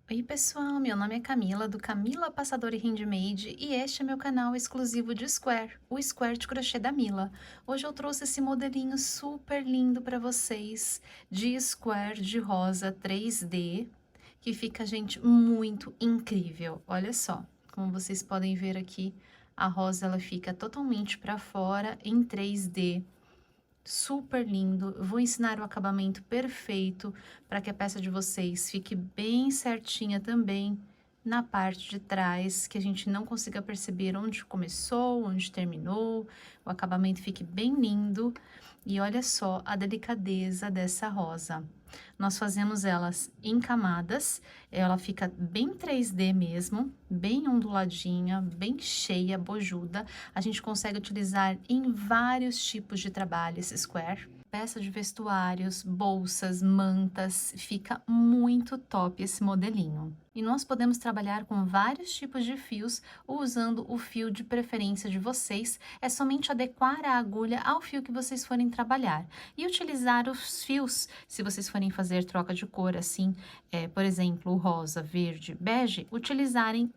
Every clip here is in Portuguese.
Oi pessoal, meu nome é Camila, do Camila Passador e Handmade, e este é meu canal exclusivo de Square, o Square de crochê da Mila. Hoje eu trouxe esse modelinho super lindo para vocês, de Square de rosa 3D, que fica, gente, muito incrível. Olha só, como vocês podem ver aqui, a rosa ela fica totalmente para fora em 3D. Super lindo. Eu vou ensinar o acabamento perfeito para que a peça de vocês fique bem certinha também na parte de trás, que a gente não consiga perceber onde começou, onde terminou, o acabamento fique bem lindo. E olha só a delicadeza dessa rosa. Nós fazemos elas em camadas, ela fica bem 3D mesmo, bem onduladinha, bem cheia, bojuda. A gente consegue utilizar em vários tipos de trabalho esse square. Peça de vestuários, bolsas, mantas, fica muito top esse modelinho. E nós podemos trabalhar com vários tipos de fios, usando o fio de preferência de vocês. É somente adequar a agulha ao fio que vocês forem trabalhar. E utilizar os fios, se vocês forem fazer troca de cor assim, por exemplo, o rosa, verde, bege, utilizarem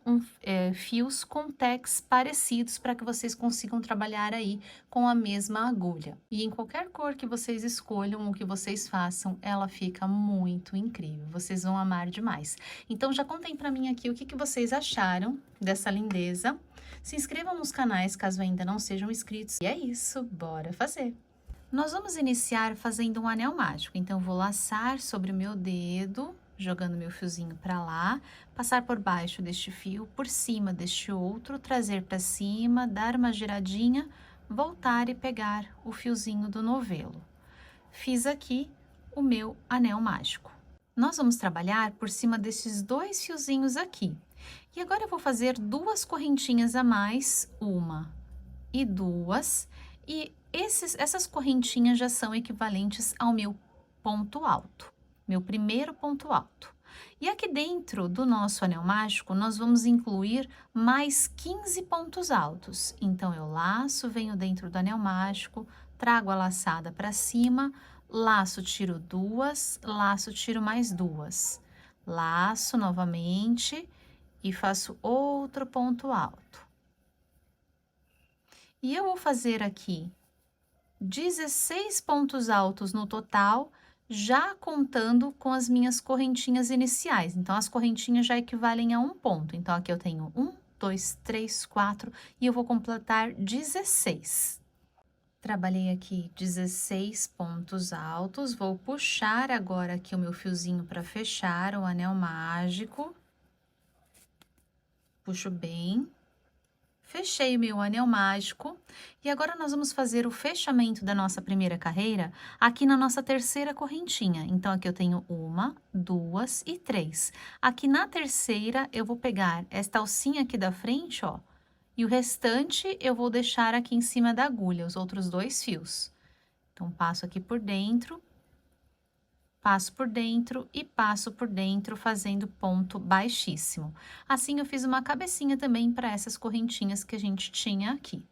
fios com tex parecidos para que vocês consigam trabalhar aí com a mesma agulha. E em qualquer cor que vocês escolham ou que vocês façam, ela fica muito incrível. Vocês vão amar demais. Então já contem para mim aqui o que vocês acharam dessa lindeza. Se inscrevam nos canais caso ainda não sejam inscritos. E é isso, bora fazer! Nós vamos iniciar fazendo um anel mágico, então eu vou laçar sobre o meu dedo, jogando meu fiozinho para lá, passar por baixo deste fio, por cima deste outro, trazer para cima, dar uma giradinha, voltar e pegar o fiozinho do novelo. Fiz aqui o meu anel mágico. Nós vamos trabalhar por cima desses dois fiozinhos aqui. E agora eu vou fazer duas correntinhas a mais, uma e duas, e essas correntinhas já são equivalentes ao meu ponto alto, meu primeiro ponto alto. E aqui dentro do nosso anel mágico, nós vamos incluir mais 15 pontos altos. Então, eu laço, venho dentro do anel mágico, trago a laçada para cima, laço, tiro duas, laço, tiro mais duas. Laço novamente e faço outro ponto alto. E eu vou fazer aqui 16 pontos altos no total, já contando com as minhas correntinhas iniciais. Então, as correntinhas já equivalem a um ponto. Então, aqui eu tenho 1, 2, 3, 4 e eu vou completar 16. Trabalhei aqui 16 pontos altos, vou puxar agora aqui o meu fiozinho para fechar o anel mágico. Puxo bem. Fechei o meu anel mágico e agora nós vamos fazer o fechamento da nossa primeira carreira aqui na nossa terceira correntinha. Então, aqui eu tenho uma, duas e três. Aqui na terceira, eu vou pegar esta alcinha aqui da frente, ó, e o restante eu vou deixar aqui em cima da agulha, os outros dois fios. Então, passo aqui por dentro. Passo por dentro e passo por dentro, fazendo ponto baixíssimo. Assim, eu fiz uma cabecinha também para essas correntinhas que a gente tinha aqui.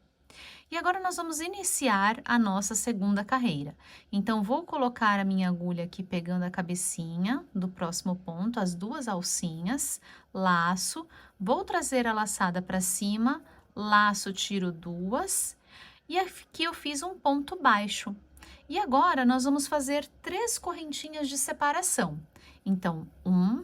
E agora, nós vamos iniciar a nossa segunda carreira. Então, vou colocar a minha agulha aqui, pegando a cabecinha do próximo ponto, as duas alcinhas, laço, vou trazer a laçada para cima, laço, tiro duas, e aqui eu fiz um ponto baixo. E agora, nós vamos fazer 3 correntinhas de separação. Então, 1,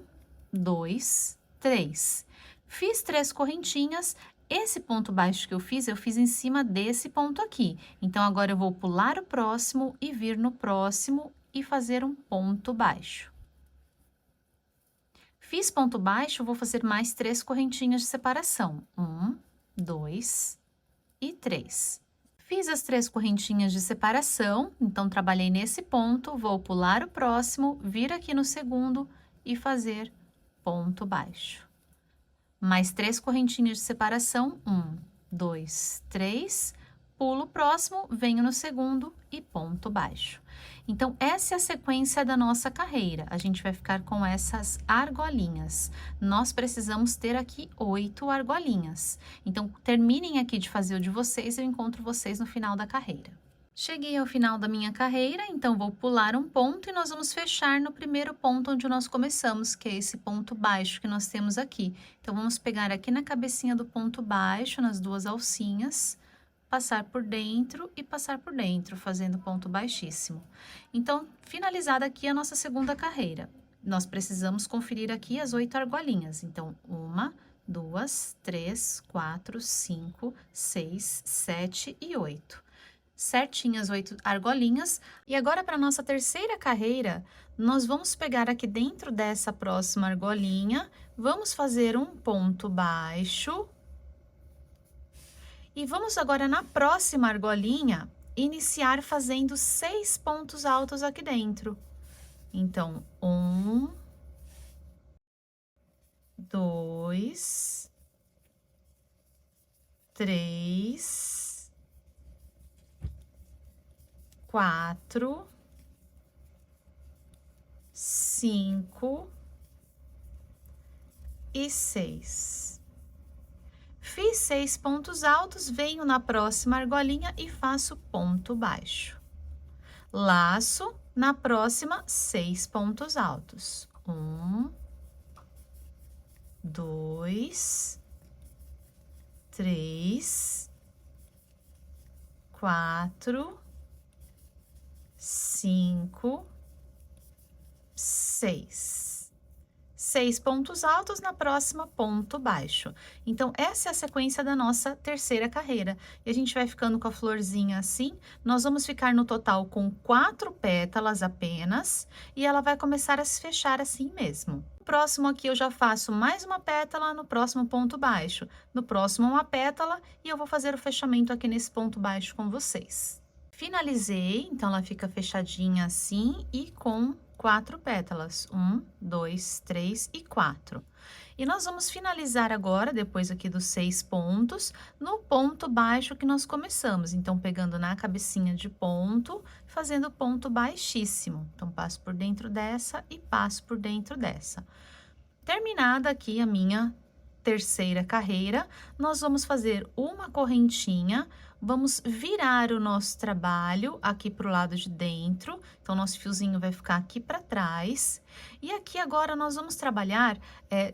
2, 3. Fiz 3 correntinhas, esse ponto baixo que eu fiz em cima desse ponto aqui. Então, agora eu vou pular o próximo e vir no próximo e fazer um ponto baixo. Fiz ponto baixo, vou fazer mais 3 correntinhas de separação. 1, 2 e 3. Fiz as 3 correntinhas de separação, então, trabalhei nesse ponto, vou pular o próximo, vir aqui no segundo e fazer ponto baixo. Mais 3 correntinhas de separação, 1, 2, 3, pulo o próximo, venho no segundo e ponto baixo. Então, essa é a sequência da nossa carreira. A gente vai ficar com essas argolinhas. Nós precisamos ter aqui 8 argolinhas. Então, terminem aqui de fazer o de vocês, eu encontro vocês no final da carreira. Cheguei ao final da minha carreira, então vou pular um ponto e nós vamos fechar no primeiro ponto onde nós começamos, que é esse ponto baixo que nós temos aqui. Então, vamos pegar aqui na cabecinha do ponto baixo, nas duas alcinhas, passar por dentro e passar por dentro, fazendo ponto baixíssimo. Então, finalizada aqui a nossa segunda carreira, nós precisamos conferir aqui as 8 argolinhas. Então, 1, 2, 3, 4, 5, 6, 7 e 8. Certinhas 8 argolinhas. E agora, para nossa terceira carreira, nós vamos pegar aqui dentro dessa próxima argolinha, vamos fazer um ponto baixo. E vamos agora, na próxima argolinha, iniciar fazendo 6 pontos altos aqui dentro. Então, 1, 2, 3, 4, 5 e 6. Fiz 6 pontos altos, venho na próxima argolinha e faço ponto baixo. Laço, na próxima, 6 pontos altos. 1, 2, 3, 4, 5, 6. 6 pontos altos, na próxima, ponto baixo. Então, essa é a sequência da nossa terceira carreira. E a gente vai ficando com a florzinha assim. Nós vamos ficar no total com 4 pétalas apenas. E ela vai começar a se fechar assim mesmo. No próximo aqui, eu já faço mais uma pétala no próximo ponto baixo. No próximo, uma pétala. E eu vou fazer o fechamento aqui nesse ponto baixo com vocês. Finalizei, então ela fica fechadinha assim e com 4 pétalas. 1, 2, 3 e 4. E nós vamos finalizar agora, depois aqui dos 6 pontos, no ponto baixo que nós começamos. Então, pegando na cabecinha de ponto, fazendo ponto baixíssimo. Então, passo por dentro dessa e passo por dentro dessa. Terminada aqui a minha terceira carreira, nós vamos fazer uma correntinha, vamos virar o nosso trabalho aqui pro lado de dentro, então nosso fiozinho vai ficar aqui para trás. E aqui agora nós vamos trabalhar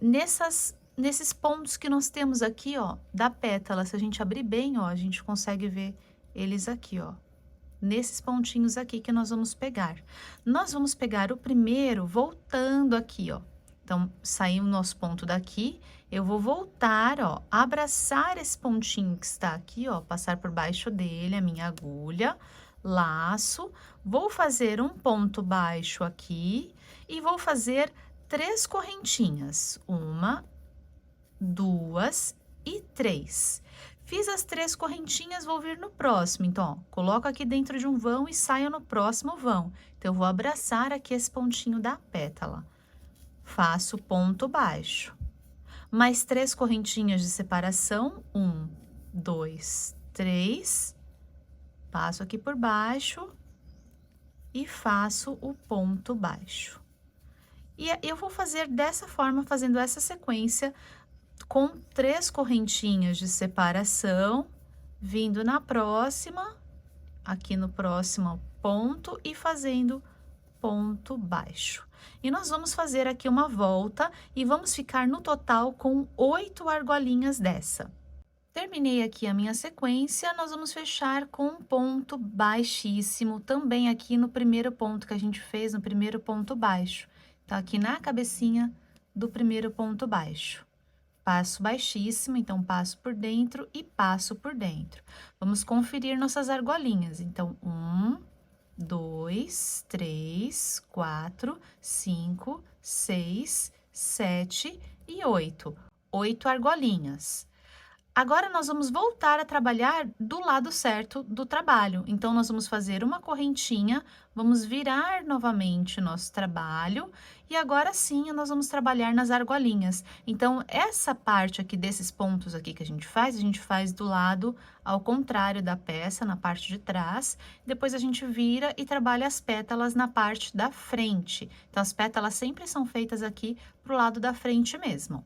nesses pontos que nós temos aqui, ó, da pétala. Se a gente abrir bem, ó, a gente consegue ver eles aqui, ó. Nesses pontinhos aqui que nós vamos pegar. Nós vamos pegar o primeiro voltando aqui, ó. Então, saiu o nosso ponto daqui, eu vou voltar, ó, abraçar esse pontinho que está aqui, ó, passar por baixo dele a minha agulha, laço, vou fazer um ponto baixo aqui e vou fazer 3 correntinhas, 1, 2 e 3. Fiz as 3 correntinhas, vou vir no próximo, então, ó, coloco aqui dentro de um vão e saio no próximo vão. Então, eu vou abraçar aqui esse pontinho da pétala. Faço ponto baixo. Mais 3 correntinhas de separação, 1, 2, 3. Passo aqui por baixo e faço o ponto baixo. E eu vou fazer dessa forma, fazendo essa sequência, com 3 correntinhas de separação, vindo na próxima, aqui no próximo ponto e fazendo ponto baixo. E nós vamos fazer aqui uma volta e vamos ficar no total com 8 argolinhas dessa. Terminei aqui a minha sequência, nós vamos fechar com um ponto baixíssimo, também aqui no primeiro ponto que a gente fez, no primeiro ponto baixo. Então, aqui na cabecinha do primeiro ponto baixo. Passo baixíssimo, então, passo por dentro e passo por dentro. Vamos conferir nossas argolinhas. Então, 1, 2, 3, 4, 5, 6, 7 e 8. 8 argolinhas. Agora, nós vamos voltar a trabalhar do lado certo do trabalho. Então, nós vamos fazer uma correntinha, vamos virar novamente o nosso trabalho e agora sim nós vamos trabalhar nas argolinhas. Então, essa parte aqui desses pontos aqui que a gente faz do lado ao contrário da peça, na parte de trás. Depois, a gente vira e trabalha as pétalas na parte da frente. Então, as pétalas sempre são feitas aqui pro lado da frente mesmo.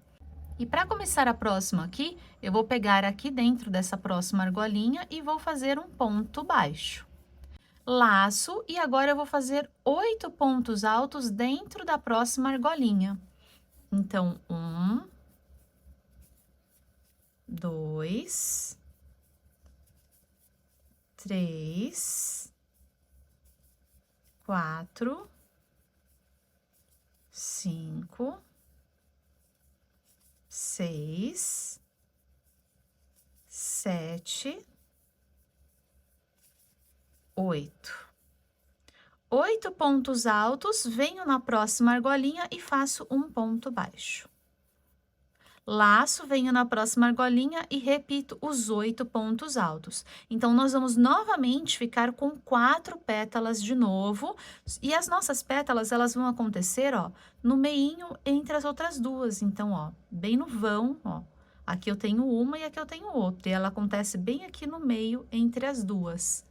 E para começar a próxima aqui, eu vou pegar aqui dentro dessa próxima argolinha e vou fazer um ponto baixo. laço, e agora eu vou fazer 8 pontos altos dentro da próxima argolinha. Então, 1, 2, 3, 4, 5, 6, 7, 8. 8 pontos altos, venho na próxima argolinha e faço um ponto baixo. Laço, venho na próxima argolinha e repito os 8 pontos altos. Então, nós vamos novamente ficar com 4 pétalas de novo, e as nossas pétalas, elas vão acontecer, ó, no meinho entre as outras duas. Então, ó, bem no vão, ó, aqui eu tenho uma e aqui eu tenho outra, e ela acontece bem aqui no meio entre as duas.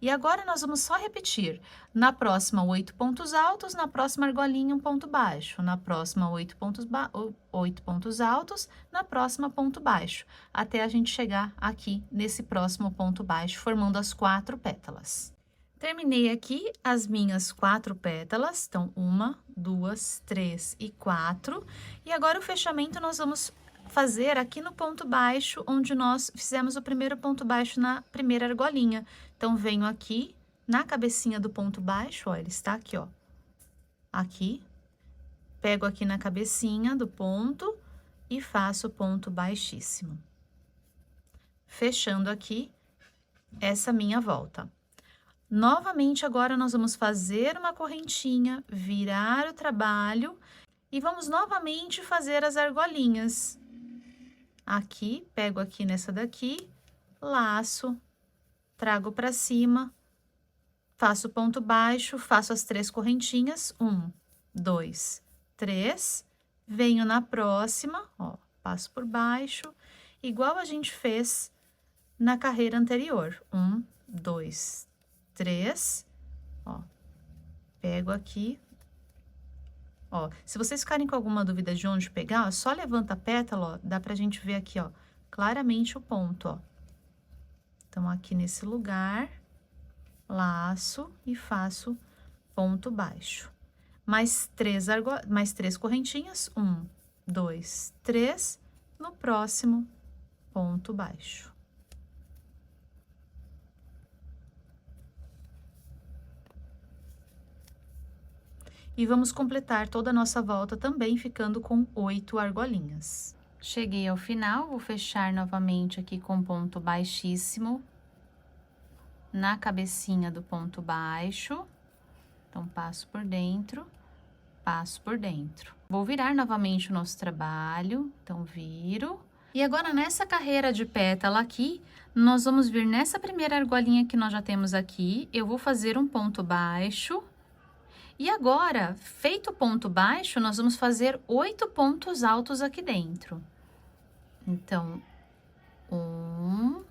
E agora, nós vamos só repetir. Na próxima, 8 pontos altos, na próxima argolinha, um ponto baixo. Na próxima, 8 pontos altos, na próxima, ponto baixo. Até a gente chegar aqui nesse próximo ponto baixo, formando as 4 pétalas. Terminei aqui as minhas 4 pétalas. Então, 1, 2, 3 e 4. E agora, o fechamento, nós vamos fazer aqui no ponto baixo, onde nós fizemos o primeiro ponto baixo na primeira argolinha. Então, venho aqui na cabecinha do ponto baixo, ó, ele está aqui, ó, aqui, pego aqui na cabecinha do ponto e faço ponto baixíssimo. Fechando aqui essa minha volta. Novamente, agora, nós vamos fazer uma correntinha, virar o trabalho e vamos novamente fazer as argolinhas. Aqui, pego aqui nessa daqui, laço, trago para cima, faço ponto baixo, faço as 3 correntinhas, 1, 2, 3, venho na próxima, ó, passo por baixo, igual a gente fez na carreira anterior. 1, 2, 3, ó, pego aqui. Ó, se vocês ficarem com alguma dúvida de onde pegar, ó, só levanta a pétala, ó, dá pra gente ver aqui, ó, claramente o ponto, ó. Então, aqui nesse lugar, laço e faço ponto baixo. Mais 3 correntinhas, 1, 2, 3, no próximo ponto baixo. E vamos completar toda a nossa volta também ficando com 8 argolinhas. Cheguei ao final, vou fechar novamente aqui com ponto baixíssimo na cabecinha do ponto baixo. Então, passo por dentro, passo por dentro. Vou virar novamente o nosso trabalho, então viro. E agora, nessa carreira de pétala aqui, nós vamos vir nessa primeira argolinha que nós já temos aqui, eu vou fazer um ponto baixo. E agora, feito o ponto baixo, nós vamos fazer 8 pontos altos aqui dentro. Então, 1,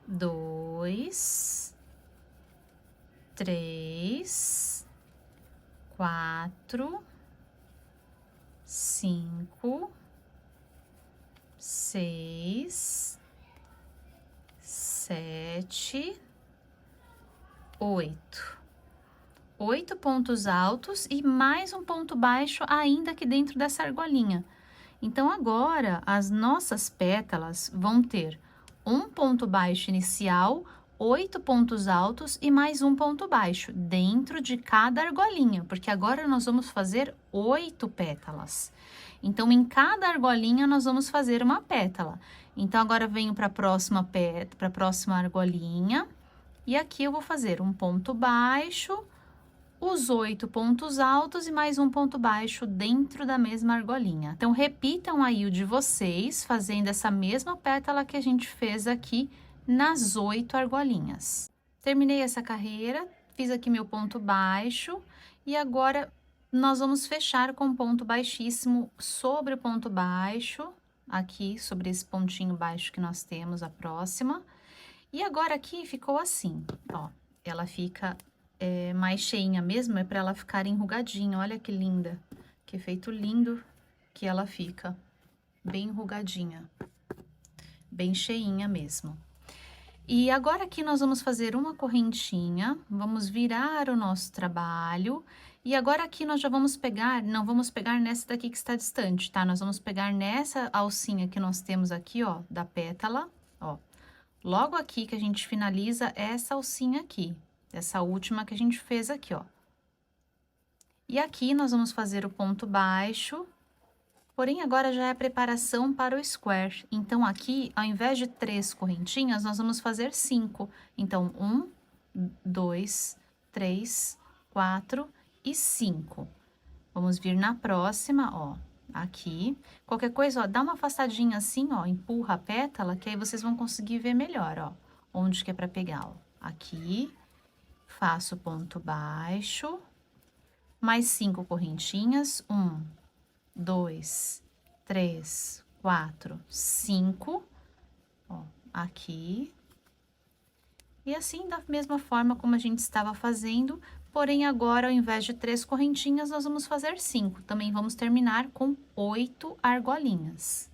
2, 3, 4, 5, 6, 7, 8. 8 pontos altos e mais um ponto baixo ainda aqui dentro dessa argolinha. Então, agora, as nossas pétalas vão ter um ponto baixo inicial, 8 pontos altos e mais um ponto baixo dentro de cada argolinha, porque agora nós vamos fazer 8 pétalas. Então, em cada argolinha, nós vamos fazer uma pétala. Então, agora venho para a próxima argolinha, e aqui eu vou fazer um ponto baixo, os 8 pontos altos e mais um ponto baixo dentro da mesma argolinha. Então, repitam aí o de vocês, fazendo essa mesma pétala que a gente fez aqui nas 8 argolinhas. Terminei essa carreira, fiz aqui meu ponto baixo, e agora nós vamos fechar com ponto baixíssimo sobre o ponto baixo, aqui sobre esse pontinho baixo que nós temos, a próxima. E agora aqui ficou assim, ó, ela fica mais cheinha mesmo, é para ela ficar enrugadinha. Olha que linda, que efeito lindo que ela fica, bem enrugadinha, bem cheinha mesmo. E agora aqui nós vamos fazer uma correntinha, vamos virar o nosso trabalho, e agora aqui nós já vamos pegar, não vamos pegar nessa daqui que está distante, tá? Nós vamos pegar nessa alcinha que nós temos aqui, ó, da pétala, ó. Logo aqui que a gente finaliza essa alcinha aqui, essa última que a gente fez aqui, ó. E aqui nós vamos fazer o ponto baixo, porém agora já é a preparação para o square. Então aqui, ao invés de 3 correntinhas, nós vamos fazer 5. Então, 1, 2, 3, 4 e 5. Vamos vir na próxima, ó, aqui. Qualquer coisa, ó, dá uma afastadinha assim, ó, empurra a pétala, que aí vocês vão conseguir ver melhor, ó, onde que é para pegar, ó. Aqui, faço ponto baixo, mais 5 correntinhas, 1, 2, 3, 4, 5, ó, aqui. E assim, da mesma forma como a gente estava fazendo, porém agora, ao invés de 3 correntinhas, nós vamos fazer 5. Também vamos terminar com 8 argolinhas.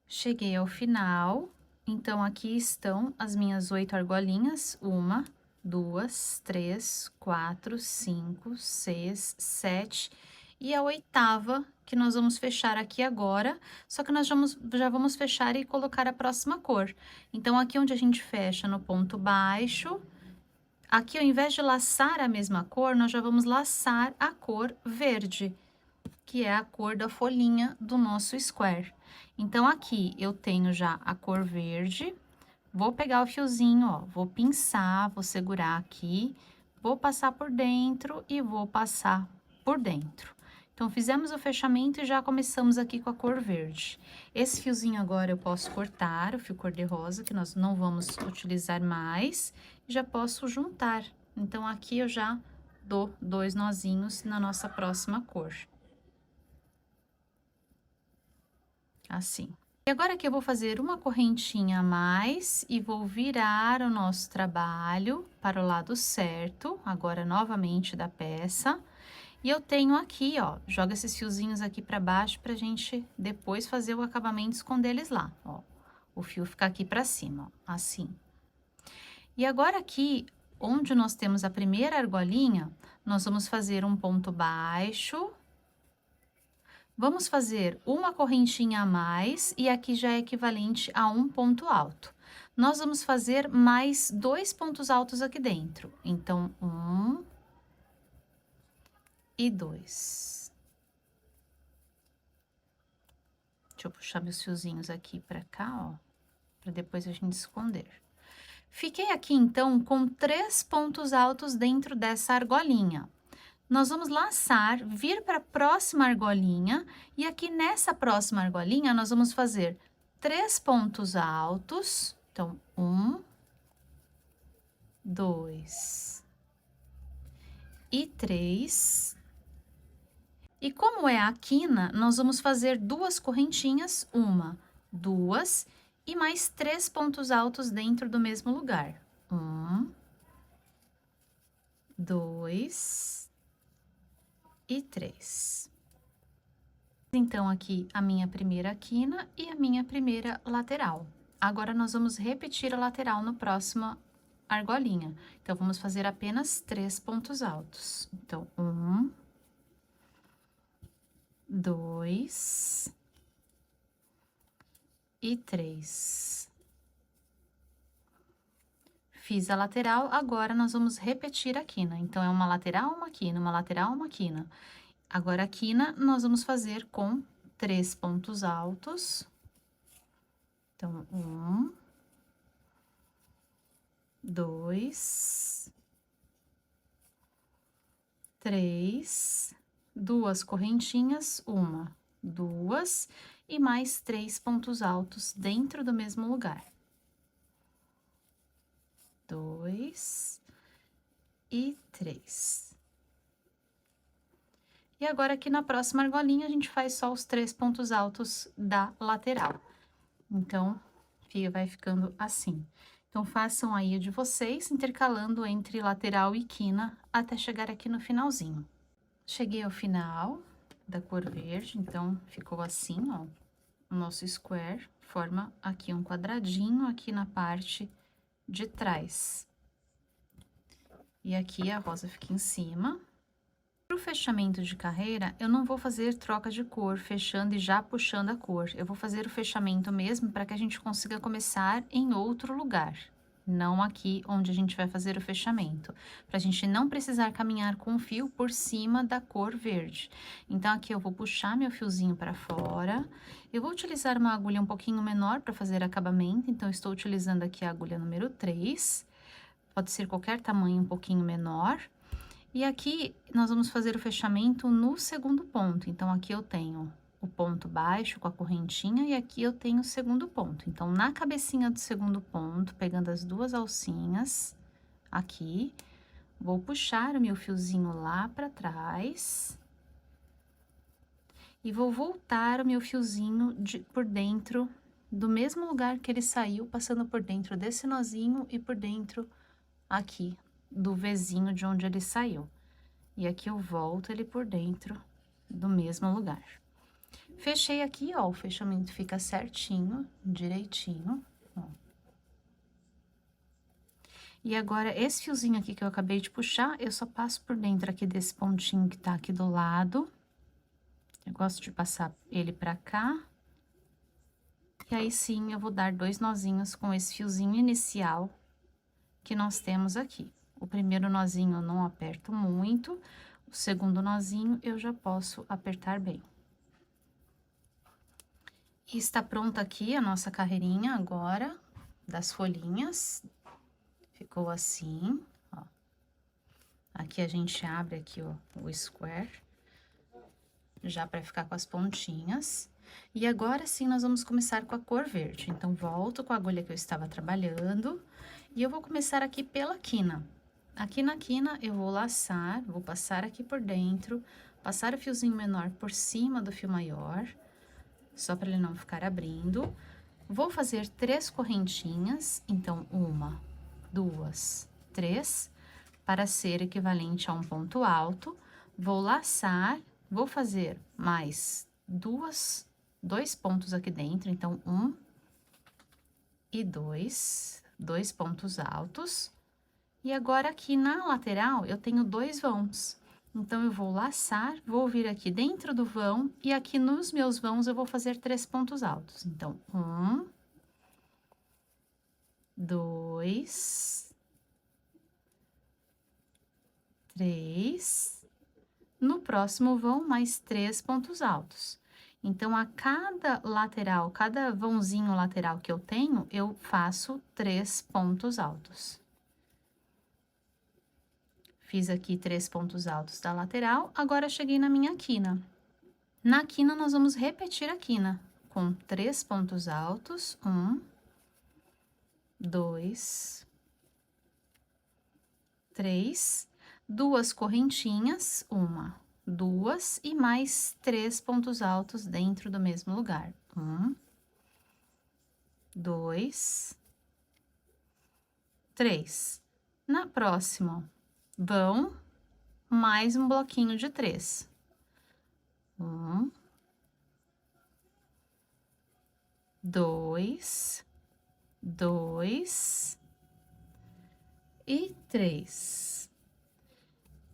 Cheguei ao final, então aqui estão as minhas 8 argolinhas, 1, 2, 3, 4, 5, 6, 7 e a 8ª que nós vamos fechar aqui agora, só que nós já vamos fechar e colocar a próxima cor. Então, aqui onde a gente fecha no ponto baixo, aqui ao invés de laçar a mesma cor, nós já vamos laçar a cor verde, que é a cor da folhinha do nosso square. Então, aqui eu tenho já a cor verde, vou pegar o fiozinho, ó, vou pinçar, vou segurar aqui, vou passar por dentro e vou passar por dentro. Então, fizemos o fechamento e já começamos aqui com a cor verde. Esse fiozinho agora eu posso cortar, o fio cor-de-rosa, que nós não vamos utilizar mais, e já posso juntar. Então, aqui eu já dou 2 nozinhos na nossa próxima cor. Assim. E agora que eu vou fazer uma correntinha a mais e vou virar o nosso trabalho para o lado certo, agora novamente da peça. E eu tenho aqui, ó, joga esses fiozinhos aqui para baixo pra gente depois fazer o acabamento, esconder eles lá, ó. O fio fica aqui pra cima, ó, assim. E agora aqui, onde nós temos a primeira argolinha, nós vamos fazer um ponto baixo. Vamos fazer uma correntinha a mais e aqui já é equivalente a um ponto alto. Nós vamos fazer mais 2 pontos altos aqui dentro. Então, 1 e 2. Deixa eu puxar meus fiozinhos aqui pra cá, ó, pra depois a gente esconder. Fiquei aqui, então, com 3 pontos altos dentro dessa argolinha. Nós vamos laçar, vir para a próxima argolinha, e aqui nessa próxima argolinha, nós vamos fazer 3 pontos altos. Então, 1, 2 e 3. E como é a quina, nós vamos fazer 2 correntinhas, 1, 2 e mais 3 pontos altos dentro do mesmo lugar. 1, 2 e 3. Então, aqui a minha primeira quina e a minha primeira lateral. Agora, nós vamos repetir a lateral no próximo argolinha. Então, vamos fazer apenas 3 pontos altos. Então, 1, 2 e 3. Fiz a lateral, agora nós vamos repetir a quina. Então, é uma lateral, uma quina, uma lateral, uma quina. Agora, a quina, nós vamos fazer com 3 pontos altos. Então, 1, 2, 3, 2 correntinhas, 1, 2 e mais 3 pontos altos dentro do mesmo lugar. 2 e 3. E agora, aqui na próxima argolinha, a gente faz só os 3 pontos altos da lateral. Então, vai ficando assim. Então, façam aí o de vocês, intercalando entre lateral e quina, até chegar aqui no finalzinho. Cheguei ao final da cor verde, então, ficou assim, ó, o nosso square forma aqui um quadradinho aqui na parte de trás. E aqui a rosa fica em cima. Para o fechamento de carreira, eu não vou fazer troca de cor, fechando e já puxando a cor. Eu vou fazer o fechamento mesmo para que a gente consiga começar em outro lugar. Não aqui onde a gente vai fazer o fechamento, para a gente não precisar caminhar com o fio por cima da cor verde. Então, aqui eu vou puxar meu fiozinho para fora, eu vou utilizar uma agulha um pouquinho menor para fazer acabamento, então, estou utilizando aqui a agulha número 3, pode ser qualquer tamanho um pouquinho menor. E aqui, nós vamos fazer o fechamento no segundo ponto, então, aqui eu tenho o ponto baixo com a correntinha e aqui eu tenho o segundo ponto. Então, na cabecinha do segundo ponto, pegando as duas alcinhas aqui, vou puxar o meu fiozinho lá para trás e vou voltar o meu fiozinho por dentro do mesmo lugar que ele saiu, passando por dentro desse nozinho e por dentro aqui do Vzinho de onde ele saiu. E aqui eu volto ele por dentro do mesmo lugar. Fechei aqui, ó, o fechamento fica certinho, direitinho, ó. E agora, esse fiozinho aqui que eu acabei de puxar, eu só passo por dentro aqui desse pontinho que tá aqui do lado. Eu gosto de passar ele pra cá. E aí, sim, eu vou dar 2 nozinhos com esse fiozinho inicial que nós temos aqui. O primeiro nozinho eu não aperto muito, o segundo nozinho eu já posso apertar bem. E está pronta aqui a nossa carreirinha agora, das folhinhas. Ficou assim, ó. Aqui a gente abre aqui, ó, o square, já para ficar com as pontinhas. E agora sim, nós vamos começar com a cor verde. Então, volto com a agulha que eu estava trabalhando e eu vou começar aqui pela quina. Aqui na quina, eu vou laçar, vou passar aqui por dentro, passar o fiozinho menor por cima do fio maior, só para ele não ficar abrindo. Vou fazer 3 correntinhas, então, 1, 2, 3, para ser equivalente a um ponto alto. Vou laçar, vou fazer mais 2 pontos aqui dentro, então, 1 e 2 pontos altos. E agora, aqui na lateral, eu tenho 2 vãos. Então, eu vou laçar, vou vir aqui dentro do vão, e aqui nos meus vãos eu vou fazer 3 pontos altos. Então, 1, 2, 3. No próximo vão, mais 3 pontos altos. Então, a cada lateral, cada vãozinho lateral que eu tenho, eu faço 3 pontos altos. Fiz aqui 3 pontos altos da lateral, agora cheguei na minha quina. Na quina, nós vamos repetir a quina, com 3 pontos altos, 1, 2, 3, 2 correntinhas, 1, 2 e mais 3 pontos altos dentro do mesmo lugar. 1, 2, 3. Na próxima, vão mais um bloquinho de 3. 1, 2, 2 e 3.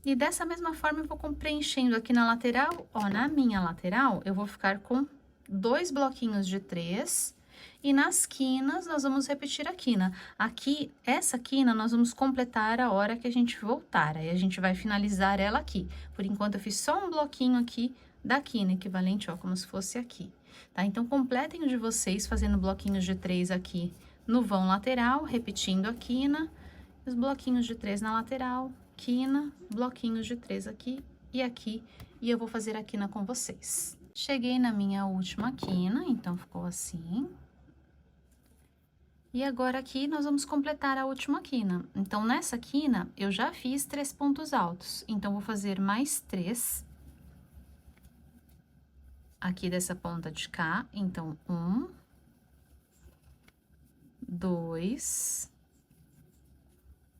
E dessa mesma forma, eu vou preenchendo aqui na lateral, ó, na minha lateral, eu vou ficar com 2 bloquinhos de 3, e nas quinas, nós vamos repetir a quina. Aqui, essa quina, nós vamos completar a hora que a gente voltar, aí a gente vai finalizar ela aqui. Por enquanto, eu fiz só um bloquinho aqui da quina, equivalente, ó, como se fosse aqui, tá? Então, completem o de vocês, fazendo bloquinhos de 3 aqui no vão lateral, repetindo a quina, os bloquinhos de 3 na lateral, quina, bloquinhos de 3 aqui, e eu vou fazer a quina com vocês. Cheguei na minha última quina, então, ficou assim. E agora, aqui, nós vamos completar a última quina. Então, nessa quina, eu já fiz 3 pontos altos, então, vou fazer mais 3. Aqui dessa ponta de cá, então, 1, 2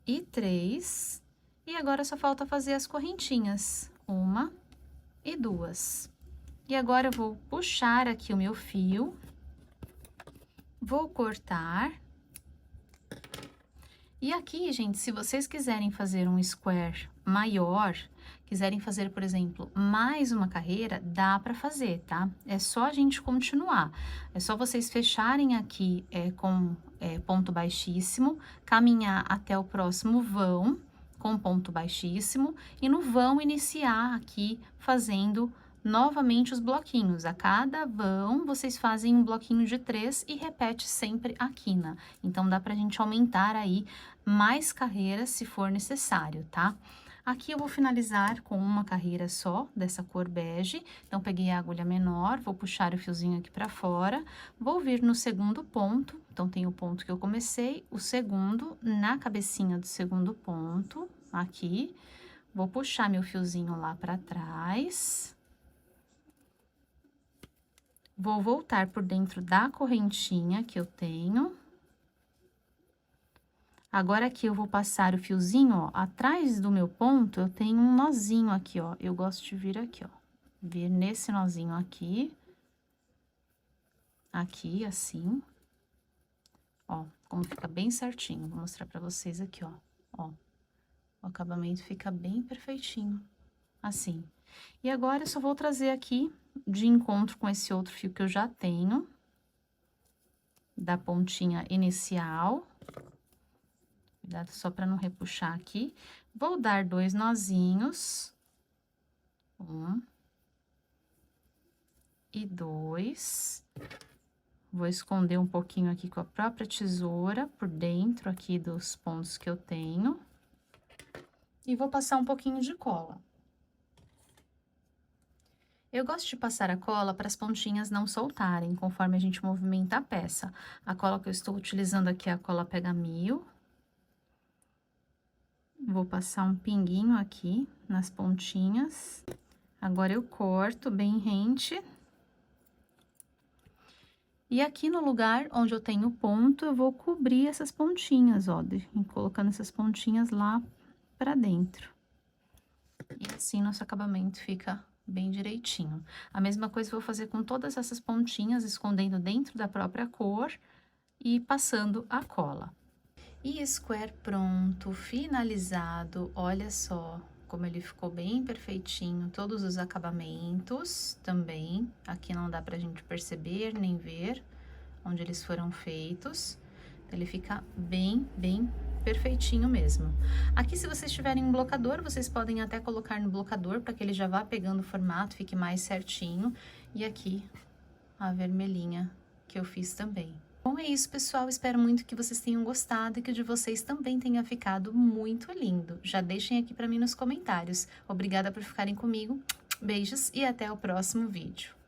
e 3. E agora, só falta fazer as correntinhas, 1 e 2. E agora, eu vou puxar aqui o meu fio Vou cortar. E aqui, gente, se vocês quiserem fazer um square maior, quiserem fazer, por exemplo, mais uma carreira, dá para fazer, tá? É só a gente continuar. É só vocês fecharem aqui com ponto baixíssimo, caminhar até o próximo vão com ponto baixíssimo e no vão iniciar aqui fazendo novamente os bloquinhos. A cada vão, vocês fazem um bloquinho de 3 e repete sempre a quina. Então, dá pra gente aumentar aí mais carreiras se for necessário, tá? Aqui eu vou finalizar com uma carreira só, dessa cor bege. Então, peguei a agulha menor, vou puxar o fiozinho aqui pra fora, vou vir no segundo ponto. Então, tem o ponto que eu comecei, o segundo, na cabecinha do segundo ponto, aqui. Vou puxar meu fiozinho lá pra trás. Vou voltar por dentro da correntinha que eu tenho. Agora, aqui eu vou passar o fiozinho, ó, atrás do meu ponto, eu tenho um nozinho aqui, ó. Eu gosto de vir aqui, ó. Vir nesse nozinho aqui. Aqui, assim. Ó, como fica bem certinho. Vou mostrar pra vocês aqui, ó. Ó, o acabamento fica bem perfeitinho, assim. E agora, eu só vou trazer aqui, de encontro com esse outro fio que eu já tenho, da pontinha inicial. Cuidado só para não repuxar aqui. Vou dar 2 nozinhos. 1 e 2. Vou esconder um pouquinho aqui com a própria tesoura por dentro aqui dos pontos que eu tenho. E vou passar um pouquinho de cola. Eu gosto de passar a cola para as pontinhas não soltarem, conforme a gente movimenta a peça. A cola que eu estou utilizando aqui é a cola Pega Mil. Vou passar um pinguinho aqui nas pontinhas. Agora, eu corto bem rente. E aqui no lugar onde eu tenho ponto, eu vou cobrir essas pontinhas, ó, colocando essas pontinhas lá pra dentro. E assim, nosso acabamento fica bem direitinho. A mesma coisa eu vou fazer com todas essas pontinhas, escondendo dentro da própria cor e passando a cola. E square pronto, finalizado, olha só como ele ficou bem perfeitinho, todos os acabamentos também, aqui não dá pra gente perceber nem ver onde eles foram feitos, ele fica bem perfeitinho mesmo. Aqui, se vocês tiverem um blocador, vocês podem até colocar no blocador para que ele já vá pegando o formato, fique mais certinho, e aqui a vermelhinha que eu fiz também. Bom, é isso, pessoal. Espero muito que vocês tenham gostado e que o de vocês também tenha ficado muito lindo. Já deixem aqui para mim nos comentários. Obrigada por ficarem comigo. Beijos e até o próximo vídeo.